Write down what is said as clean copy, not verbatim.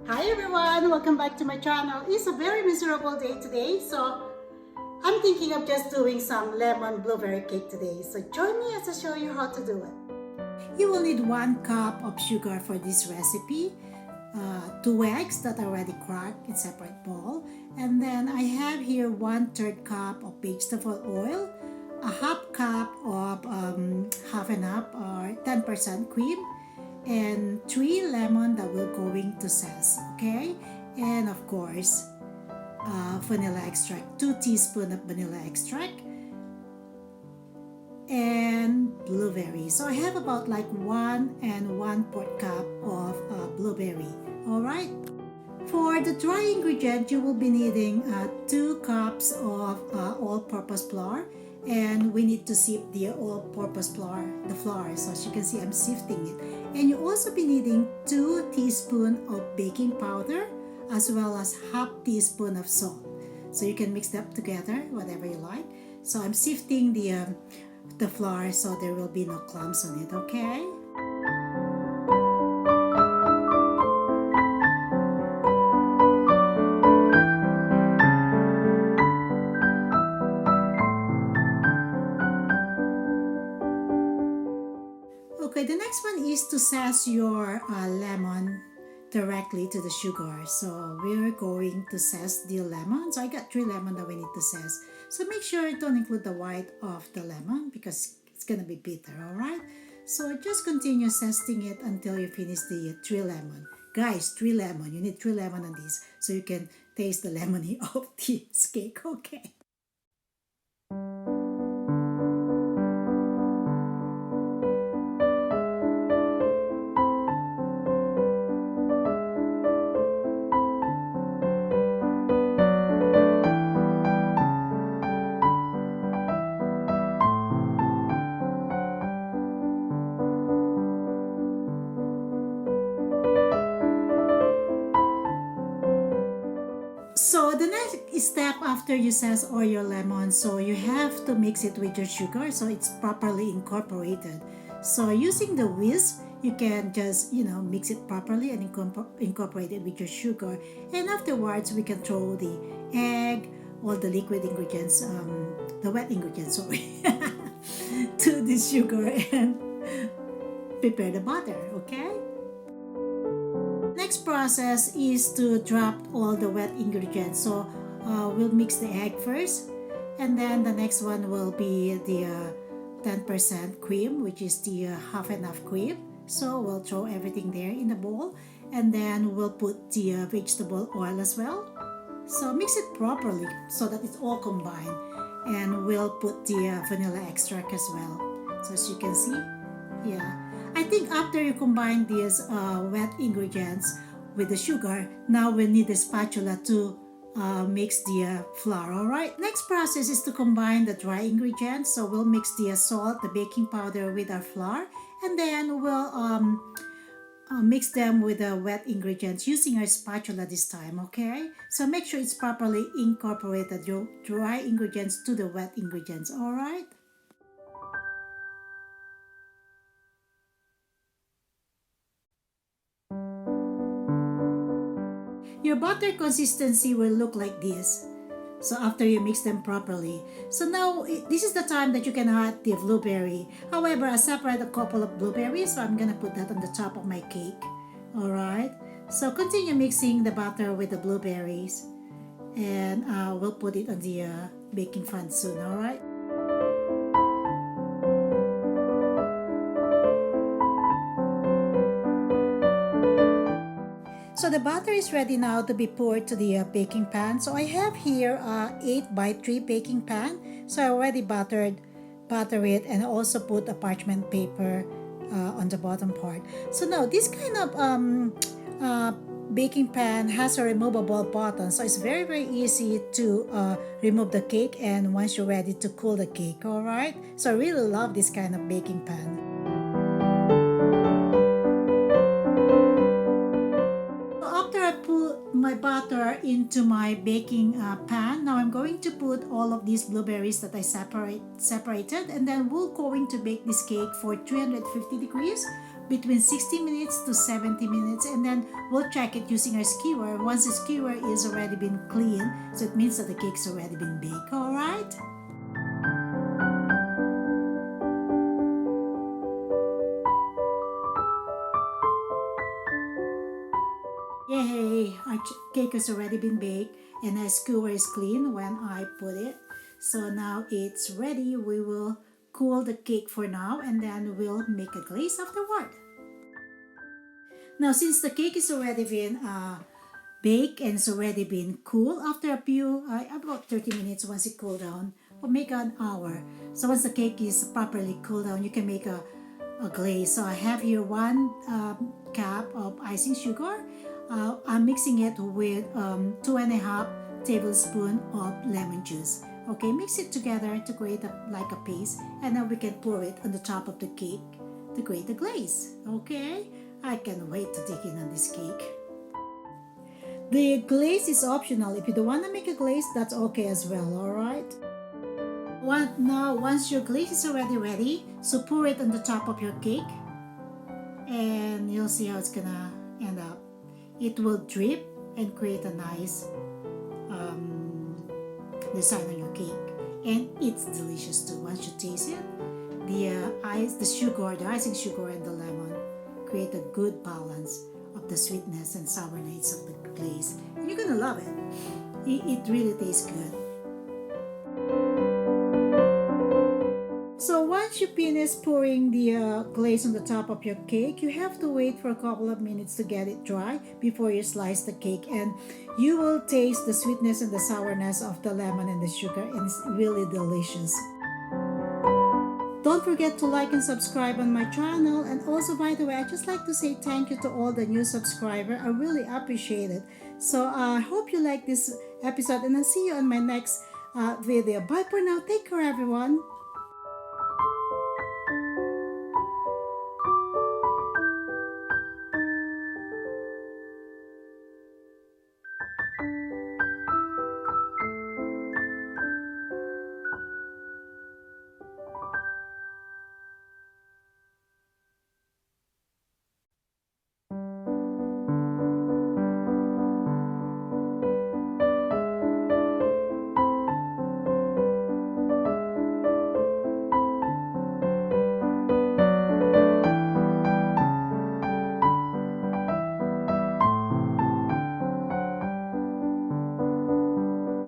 Hi everyone, welcome back to my channel. It's a very miserable day today, so I'm thinking of just doing some lemon blueberry cake today. So join me as I show you how to do it. You will need 1 cup of sugar for this recipe, 2 eggs that are already cracked in separate bowl, and then I have here 1/3 cup of vegetable oil, a half cup of half and half or 10% cream, and 3 lemon that will going to zest, okay? And of course, vanilla extract, 2 teaspoons of vanilla extract, and blueberry. So I have about like 1 and 1/4 cup of blueberry. All right. For the dry ingredient, you will be needing 2 cups of all-purpose flour, and we need to sift the all-purpose flour, the flour. So as you can see, I'm sifting it. And you also be needing 2 teaspoons of baking powder, as well as half teaspoon of salt. So you can mix them together, whatever you like. So I'm sifting the flour so there will be no clumps on it, okay? Okay, the next one is to zest your lemon directly to the sugar. So we're going to zest the lemon. So I got 3 lemon that we need to zest. So make sure you don't include the white of the lemon because it's gonna be bitter, alright? So just continue zesting it until you finish the 3 lemon. Guys, 3 lemon. You need 3 lemon on this so you can taste the lemony of this cake, okay? So the next step after you zest all your lemon, so you have to mix it with your sugar so it's properly incorporated. So using the whisk, you can just mix it properly and incorporate it with your sugar. And afterwards, we can throw the egg, all the liquid ingredients, the wet ingredients, sorry, to the sugar and prepare the butter. Okay. Next process is to drop all the wet ingredients. So we'll mix the egg first, and then the next one will be the 10% cream, which is the half and half cream. So we'll throw everything there in the bowl, and then we'll put the vegetable oil as well. So mix it properly so that it's all combined, and we'll put the vanilla extract as well. So as you can see, yeah. I think after you combine these wet ingredients with the sugar, now we need the spatula to mix the flour, alright? Next process is to combine the dry ingredients. So we'll mix the salt, the baking powder with our flour, and then we'll mix them with the wet ingredients using our spatula this time, okay? So make sure it's properly incorporated, your dry ingredients to the wet ingredients, alright? Your butter consistency will look like this. So after you mix them properly. So now this is the time that you can add the blueberry. However, I separate a couple of blueberries, so I'm gonna put that on the top of my cake. Alright. So continue mixing the butter with the blueberries, and we'll put it on the baking pan soon. Alright. So the butter is ready now to be poured to the baking pan. So I have here 8x3 baking pan. So I already butter it, and also put a parchment paper on the bottom part. So now this kind of baking pan has a removable button. So it's very, very easy to remove the cake, and once you're ready to cool the cake, alright? So I really love this kind of baking pan. My butter into my baking pan. Now I'm going to put all of these blueberries that I separated, and then we're going to bake this cake for 350 degrees between 60 minutes to 70 minutes, and then we'll check it using our skewer. Once the skewer is already been clean, so it means that the cake's already been baked. All right. Yay! Our cake has already been baked and our skewer is clean when I put it. So now it's ready. We will cool the cake for now and then we'll make a glaze afterward. Now since the cake is already been baked and it's already been cool, after about 30 minutes once it cooled down, or make an hour. So once the cake is properly cooled down, you can make a glaze. So I have here 1 cup of icing sugar. I'm mixing it with 2.5 tablespoons of lemon juice. Okay, mix it together to create like a paste, and then we can pour it on the top of the cake to create the glaze. Okay, I can't wait to dig in on this cake. The glaze is optional. If you don't want to make a glaze, that's okay as well. All right. Now, once your glaze is already ready, so pour it on the top of your cake, and you'll see how it's gonna end up. It will drip and create a nice design on your cake, and it's delicious too. Once you taste it, the sugar, the icing sugar, and the lemon create a good balance of the sweetness and sourness of the glaze, and you're gonna love it. It really tastes good. So once you finish pouring the glaze on the top of your cake, you have to wait for a couple of minutes to get it dry before you slice the cake, and you will taste the sweetness and the sourness of the lemon and the sugar, and it's really delicious. Don't forget to like and subscribe on my channel, and also, by the way, I just like to say thank you to all the new subscribers. I really appreciate it. So I hope you like this episode, and I'll see you on my next video. Bye for now. Take care, everyone.